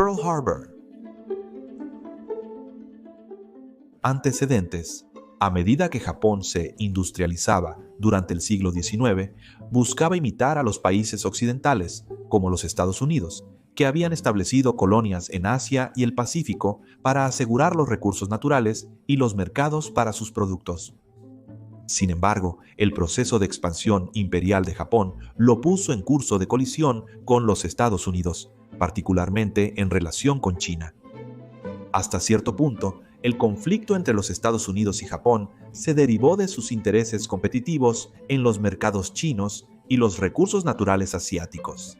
Pearl Harbor. Antecedentes. A medida que Japón se industrializaba durante el siglo XIX, buscaba imitar a los países occidentales, como los Estados Unidos, que habían establecido colonias en Asia y el Pacífico para asegurar los recursos naturales y los mercados para sus productos. Sin embargo, el proceso de expansión imperial de Japón lo puso en curso de colisión con los Estados Unidos, particularmente en relación con China. Hasta cierto punto, el conflicto entre los Estados Unidos y Japón se derivó de sus intereses competitivos en los mercados chinos y los recursos naturales asiáticos.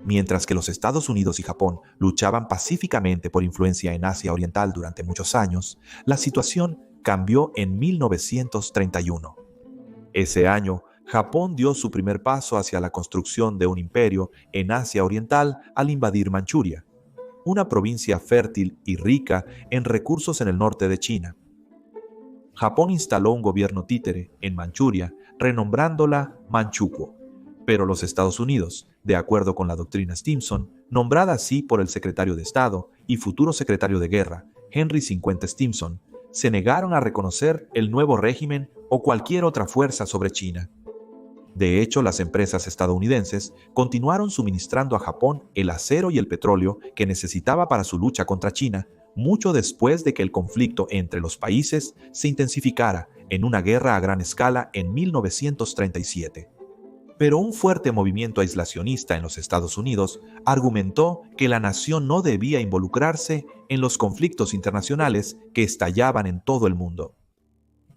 Mientras que los Estados Unidos y Japón luchaban pacíficamente por influencia en Asia Oriental durante muchos años, la situación cambió en 1931. Ese año, Japón dio su primer paso hacia la construcción de un imperio en Asia Oriental al invadir Manchuria, una provincia fértil y rica en recursos en el norte de China. Japón instaló un gobierno títere en Manchuria, renombrándola Manchukuo, pero los Estados Unidos, de acuerdo con la doctrina Stimson, nombrada así por el secretario de Estado y futuro secretario de Guerra, Henry 50 Stimson, se negaron a reconocer el nuevo régimen o cualquier otra fuerza sobre China. De hecho, las empresas estadounidenses continuaron suministrando a Japón el acero y el petróleo que necesitaba para su lucha contra China, mucho después de que el conflicto entre los países se intensificara en una guerra a gran escala en 1937. Pero un fuerte movimiento aislacionista en los Estados Unidos argumentó que la nación no debía involucrarse en los conflictos internacionales que estallaban en todo el mundo.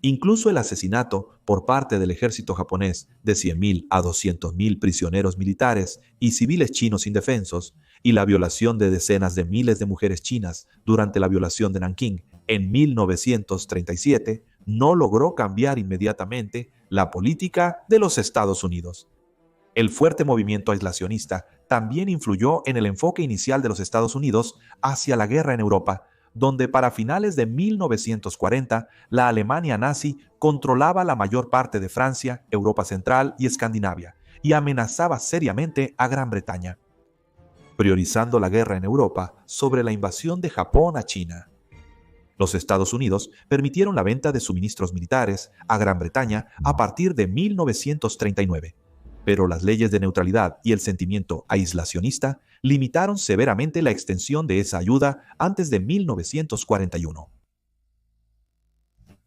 Incluso el asesinato por parte del ejército japonés de 100.000 a 200.000 prisioneros militares y civiles chinos indefensos y la violación de decenas de miles de mujeres chinas durante la violación de Nankín en 1937 no logró cambiar inmediatamente la política de los Estados Unidos. El fuerte movimiento aislacionista también influyó en el enfoque inicial de los Estados Unidos hacia la guerra en Europa, donde para finales de 1940 la Alemania nazi controlaba la mayor parte de Francia, Europa Central y Escandinavia, y amenazaba seriamente a Gran Bretaña, priorizando la guerra en Europa sobre la invasión de Japón a China. Los Estados Unidos permitieron la venta de suministros militares a Gran Bretaña a partir de 1939, pero las leyes de neutralidad y el sentimiento aislacionista limitaron severamente la extensión de esa ayuda antes de 1941.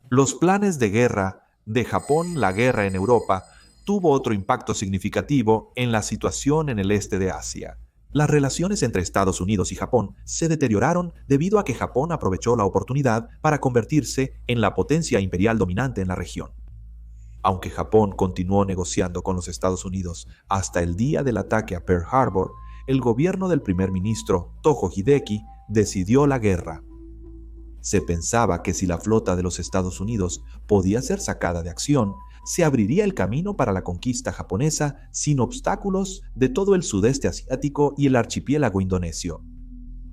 Los planes de guerra de Japón, la guerra en Europa, tuvo otro impacto significativo en la situación en el este de Asia. Las relaciones entre Estados Unidos y Japón se deterioraron debido a que Japón aprovechó la oportunidad para convertirse en la potencia imperial dominante en la región. Aunque Japón continuó negociando con los Estados Unidos hasta el día del ataque a Pearl Harbor, el gobierno del primer ministro Toho Hideki decidió la guerra. Se pensaba que si la flota de los Estados Unidos podía ser sacada de acción, se abriría el camino para la conquista japonesa sin obstáculos de todo el sudeste asiático y el archipiélago indonesio.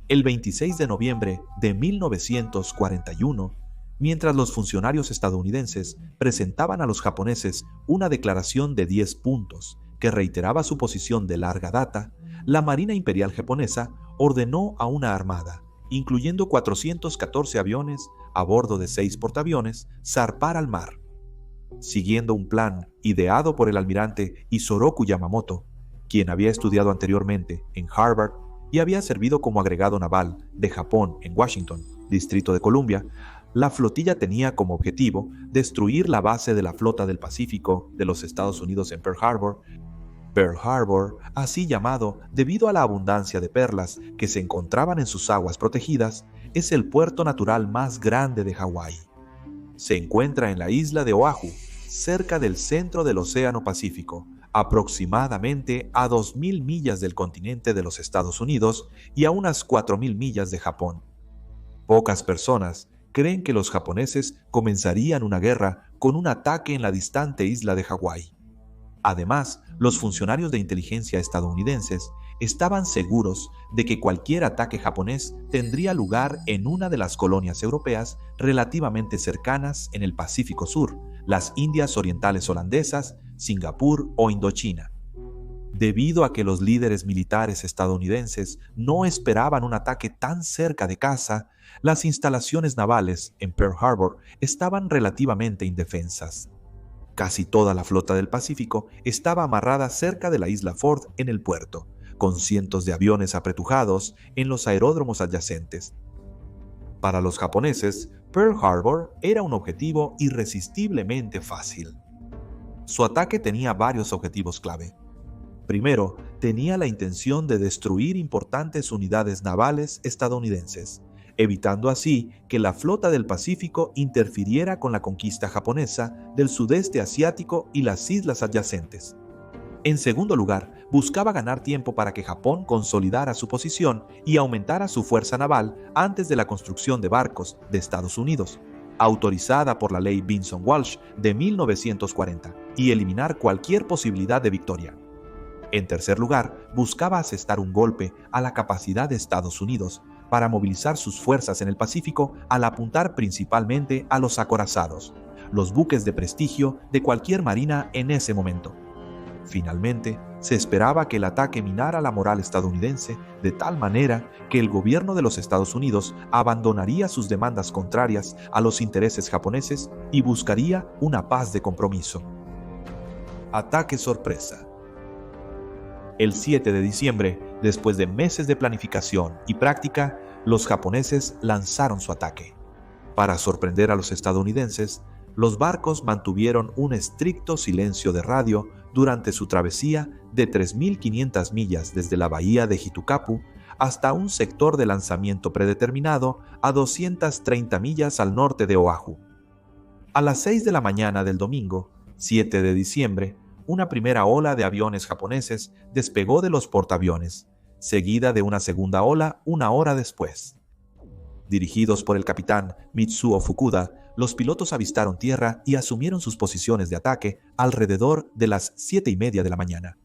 El 26 de noviembre de 1941, mientras los funcionarios estadounidenses presentaban a los japoneses una declaración de 10 puntos que reiteraba su posición de larga data, la Marina Imperial japonesa ordenó a una armada, incluyendo 414 aviones a bordo de 6 portaaviones, zarpar al mar. Siguiendo un plan ideado por el almirante Isoroku Yamamoto, quien había estudiado anteriormente en Harvard y había servido como agregado naval de Japón en Washington, Distrito de Columbia, la flotilla tenía como objetivo destruir la base de la Flota del Pacífico de los Estados Unidos en Pearl Harbor. Pearl Harbor, así llamado debido a la abundancia de perlas que se encontraban en sus aguas protegidas, es el puerto natural más grande de Hawái. Se encuentra en la isla de Oahu, cerca del centro del Océano Pacífico, aproximadamente a 2.000 millas del continente de los Estados Unidos y a unas 4.000 millas de Japón. Pocas personas creen que los japoneses comenzarían una guerra con un ataque en la distante isla de Hawái. Además, los funcionarios de inteligencia estadounidenses estaban seguros de que cualquier ataque japonés tendría lugar en una de las colonias europeas relativamente cercanas en el Pacífico Sur, las Indias Orientales Holandesas, Singapur o Indochina. Debido a que los líderes militares estadounidenses no esperaban un ataque tan cerca de casa, las instalaciones navales en Pearl Harbor estaban relativamente indefensas. Casi toda la flota del Pacífico estaba amarrada cerca de la isla Ford en el puerto, con cientos de aviones apretujados en los aeródromos adyacentes. Para los japoneses, Pearl Harbor era un objetivo irresistiblemente fácil. Su ataque tenía varios objetivos clave. Primero, tenía la intención de destruir importantes unidades navales estadounidenses, evitando así que la flota del Pacífico interfiriera con la conquista japonesa del sudeste asiático y las islas adyacentes. En segundo lugar, buscaba ganar tiempo para que Japón consolidara su posición y aumentara su fuerza naval antes de la construcción de barcos de Estados Unidos, autorizada por la ley Vinson-Walsh de 1940, y eliminar cualquier posibilidad de victoria. En tercer lugar, buscaba asestar un golpe a la capacidad de Estados Unidos para movilizar sus fuerzas en el Pacífico al apuntar principalmente a los acorazados, los buques de prestigio de cualquier marina en ese momento. Finalmente, se esperaba que el ataque minara la moral estadounidense de tal manera que el gobierno de los Estados Unidos abandonaría sus demandas contrarias a los intereses japoneses y buscaría una paz de compromiso. Ataque sorpresa. El 7 de diciembre, después de meses de planificación y práctica, los japoneses lanzaron su ataque. Para sorprender a los estadounidenses, los barcos mantuvieron un estricto silencio de radio durante su travesía de 3.500 millas desde la bahía de Hitukapu hasta un sector de lanzamiento predeterminado a 230 millas al norte de Oahu. A las 6 de la mañana del domingo, 7 de diciembre, una primera ola de aviones japoneses despegó de los portaaviones, seguida de una segunda ola una hora después. Dirigidos por el capitán Mitsuo Fukuda, los pilotos avistaron tierra y asumieron sus posiciones de ataque alrededor de las 7:30 de la mañana.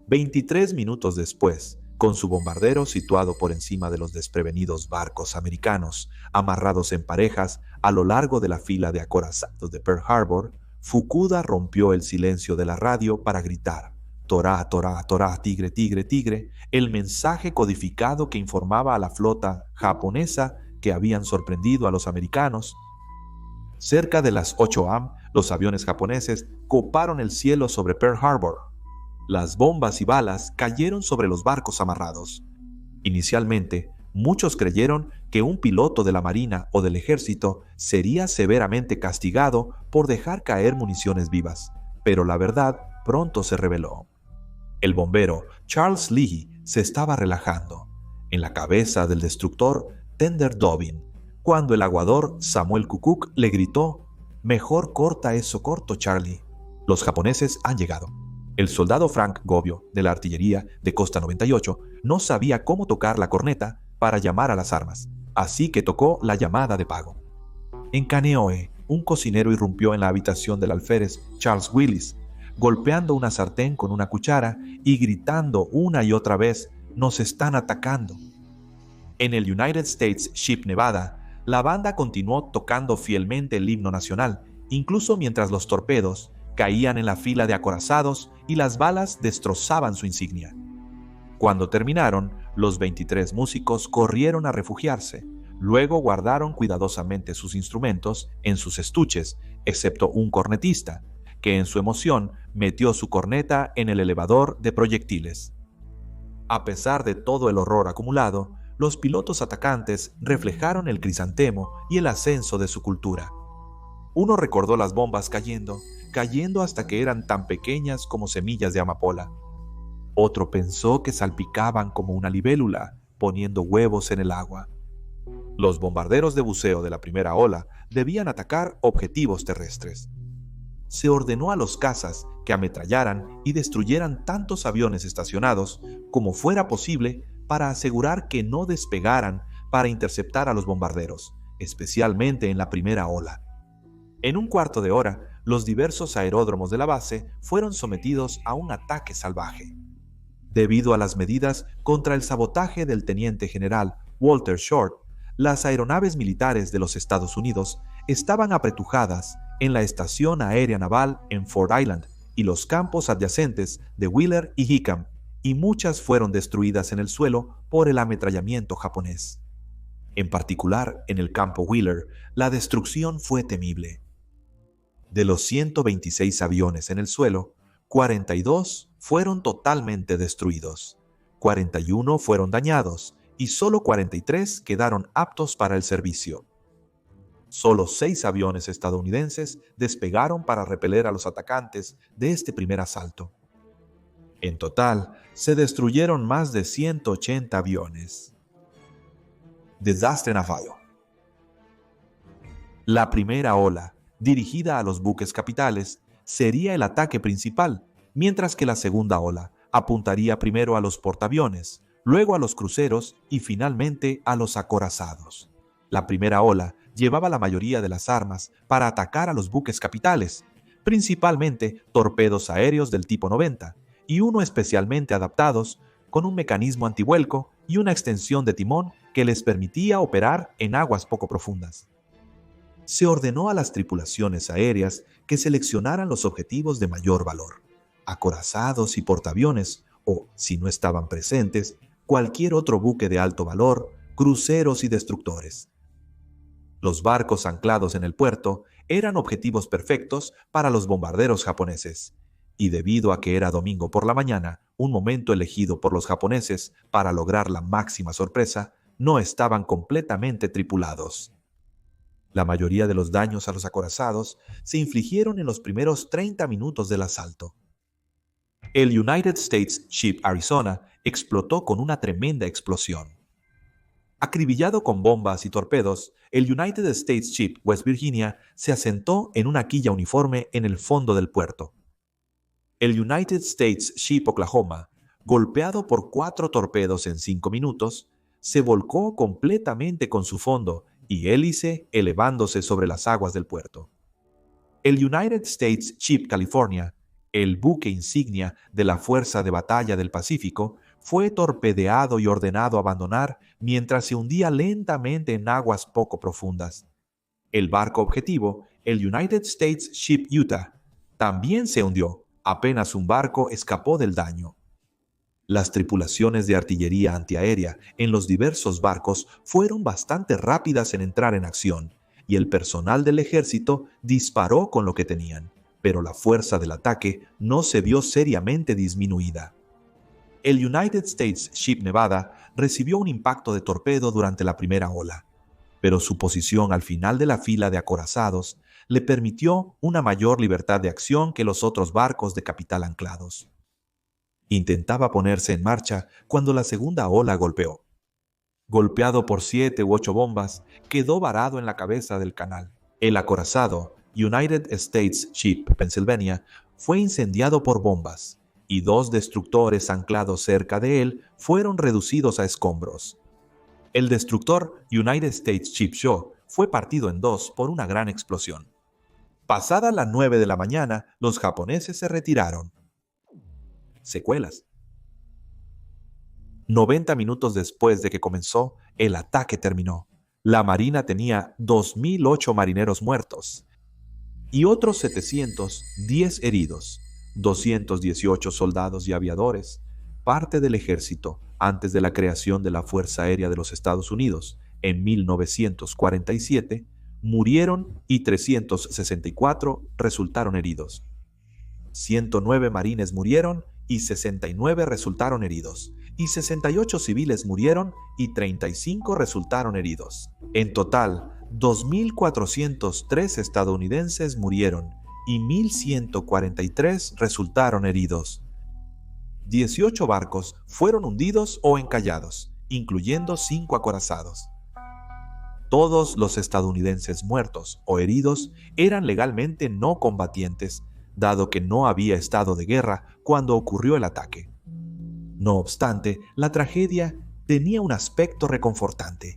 23 minutos después, con su bombardero situado por encima de los desprevenidos barcos americanos, amarrados en parejas a lo largo de la fila de acorazados de Pearl Harbor, Fukuda rompió el silencio de la radio para gritar «Torá, Torá, Torá, tigre, tigre, tigre», el mensaje codificado que informaba a la flota japonesa que habían sorprendido a los americanos. Cerca de las 8 am, los aviones japoneses coparon el cielo sobre Pearl Harbor. Las bombas y balas cayeron sobre los barcos amarrados. Inicialmente, muchos creyeron que un piloto de la Marina o del Ejército sería severamente castigado por dejar caer municiones vivas, pero la verdad pronto se reveló. El bombero Charles Lee se estaba relajando en la cabeza del destructor Tender Dobbin, cuando el aguador Samuel Kukuk le gritó: «Mejor corta eso corto, Charlie. Los japoneses han llegado». El soldado Frank Govio, de la artillería de Costa 98, no sabía cómo tocar la corneta para llamar a las armas, así que tocó la llamada de pago. En Kaneohe, un cocinero irrumpió en la habitación del alférez Charles Willis, golpeando una sartén con una cuchara y gritando una y otra vez: «¡Nos están atacando!». En el United States Ship Nevada, la banda continuó tocando fielmente el himno nacional, incluso mientras los torpedos caían en la fila de acorazados y las balas destrozaban su insignia. Cuando terminaron, los 23 músicos corrieron a refugiarse. Luego guardaron cuidadosamente sus instrumentos en sus estuches, excepto un cornetista, que en su emoción metió su corneta en el elevador de proyectiles. A pesar de todo el horror acumulado, los pilotos atacantes reflejaron el crisantemo y el ascenso de su cultura. Uno recordó las bombas cayendo hasta que eran tan pequeñas como semillas de amapola. Otro pensó que salpicaban como una libélula, poniendo huevos en el agua. Los bombarderos de buceo de la primera ola debían atacar objetivos terrestres. Se ordenó a los cazas que ametrallaran y destruyeran tantos aviones estacionados como fuera posible para asegurar que no despegaran para interceptar a los bombarderos, especialmente en la primera ola. En un cuarto de hora, los diversos aeródromos de la base fueron sometidos a un ataque salvaje. Debido a las medidas contra el sabotaje del teniente general Walter Short, las aeronaves militares de los Estados Unidos estaban apretujadas en la Estación Aérea Naval en Ford Island, y los campos adyacentes de Wheeler y Hickam, y muchas fueron destruidas en el suelo por el ametrallamiento japonés. En particular, en el campo Wheeler, la destrucción fue temible. De los 126 aviones en el suelo, 42 fueron totalmente destruidos, 41 fueron dañados y solo 43 quedaron aptos para el servicio. Solo 6 aviones estadounidenses despegaron para repeler a los atacantes de este primer asalto. En total, se destruyeron más de 180 aviones. Desastre naval. La primera ola, dirigida a los buques capitales, sería el ataque principal, mientras que la segunda ola apuntaría primero a los portaaviones, luego a los cruceros y finalmente a los acorazados. La primera ola llevaba la mayoría de las armas para atacar a los buques capitales, principalmente torpedos aéreos del tipo 90, y uno especialmente adaptados con un mecanismo antivuelco y una extensión de timón que les permitía operar en aguas poco profundas. Se ordenó a las tripulaciones aéreas que seleccionaran los objetivos de mayor valor, acorazados y portaaviones, o, si no estaban presentes, cualquier otro buque de alto valor, cruceros y destructores. Los barcos anclados en el puerto eran objetivos perfectos para los bombarderos japoneses, y debido a que era domingo por la mañana, un momento elegido por los japoneses para lograr la máxima sorpresa, no estaban completamente tripulados. La mayoría de los daños a los acorazados se infligieron en los primeros 30 minutos del asalto. El United States Ship Arizona explotó con una tremenda explosión. Acribillado con bombas y torpedos, el United States Ship West Virginia se asentó en una quilla uniforme en el fondo del puerto. El United States Ship Oklahoma, golpeado por 4 torpedos en 5 minutos, se volcó completamente con su fondo y hélice elevándose sobre las aguas del puerto. El United States Ship California, el buque insignia de la Fuerza de Batalla del Pacífico, fue torpedeado y ordenado abandonar mientras se hundía lentamente en aguas poco profundas. El barco objetivo, el United States Ship Utah, también se hundió, apenas un barco escapó del daño. Las tripulaciones de artillería antiaérea en los diversos barcos fueron bastante rápidas en entrar en acción, y el personal del ejército disparó con lo que tenían, pero la fuerza del ataque no se vio seriamente disminuida. El United States Ship Nevada recibió un impacto de torpedo durante la primera ola, pero su posición al final de la fila de acorazados le permitió una mayor libertad de acción que los otros barcos de capital anclados. Intentaba ponerse en marcha cuando la segunda ola golpeó. Golpeado por 7 u 8 bombas, quedó varado en la cabeza del canal. El acorazado United States Ship Pennsylvania fue incendiado por bombas, y 2 destructores anclados cerca de él fueron reducidos a escombros. El destructor United States Ship Shaw fue partido en 2 por una gran explosión. Pasada las 9 de la mañana, los japoneses se retiraron. Secuelas. 90 minutos después de que comenzó, el ataque terminó. La Marina tenía 2.008 marineros muertos y otros 710 heridos, 218 soldados y aviadores, parte del ejército antes de la creación de la Fuerza Aérea de los Estados Unidos en 1947, murieron y 364 resultaron heridos. 109 marines murieron y 69 resultaron heridos, y 68 civiles murieron y 35 resultaron heridos. En total, 2.403 estadounidenses murieron y 1.143 resultaron heridos. 18 barcos fueron hundidos o encallados, incluyendo 5 acorazados. Todos los estadounidenses muertos o heridos eran legalmente no combatientes, dado que no había estado de guerra cuando ocurrió el ataque. No obstante, la tragedia tenía un aspecto reconfortante.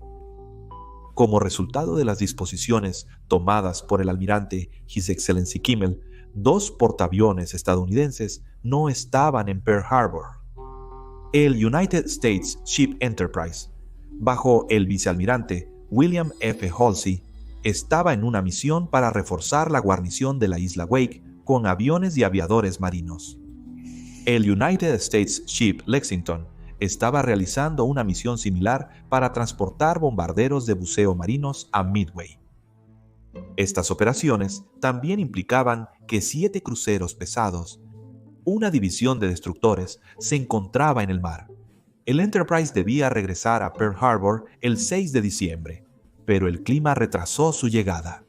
Como resultado de las disposiciones tomadas por el almirante His Excellency Kimmel, 2 portaaviones estadounidenses no estaban en Pearl Harbor. El United States Ship Enterprise, bajo el vicealmirante William F. Halsey, estaba en una misión para reforzar la guarnición de la isla Wake con aviones y aviadores marinos. El United States Ship Lexington estaba realizando una misión similar para transportar bombarderos de buceo marinos a Midway. Estas operaciones también implicaban que 7 cruceros pesados, una división de destructores, se encontraba en el mar. El Enterprise debía regresar a Pearl Harbor el 6 de diciembre, pero el clima retrasó su llegada.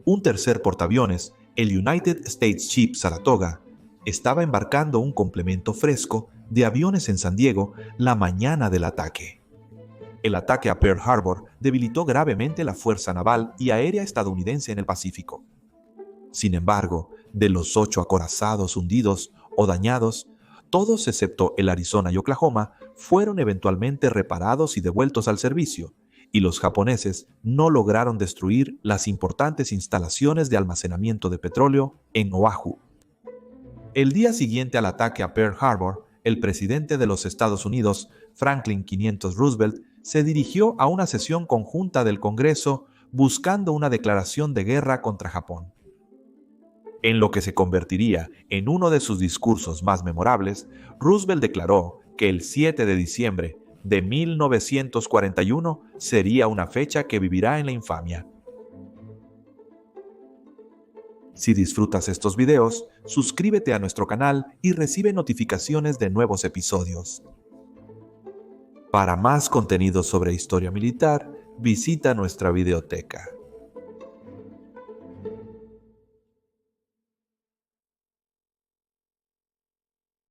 Un tercer portaaviones, el United States Ship Saratoga, estaba embarcando un complemento fresco de aviones en San Diego la mañana del ataque. El ataque a Pearl Harbor debilitó gravemente la fuerza naval y aérea estadounidense en el Pacífico. Sin embargo, de los 8 acorazados hundidos o dañados, todos excepto el Arizona y Oklahoma fueron eventualmente reparados y devueltos al servicio, y los japoneses no lograron destruir las importantes instalaciones de almacenamiento de petróleo en Oahu. El día siguiente al ataque a Pearl Harbor, el presidente de los Estados Unidos, Franklin 500 Roosevelt, se dirigió a una sesión conjunta del Congreso buscando una declaración de guerra contra Japón. En lo que se convertiría en uno de sus discursos más memorables, Roosevelt declaró que el 7 de diciembre de 1941 sería una fecha que vivirá en la infamia. Si disfrutas estos videos, suscríbete a nuestro canal y recibe notificaciones de nuevos episodios. Para más contenido sobre historia militar, visita nuestra videoteca.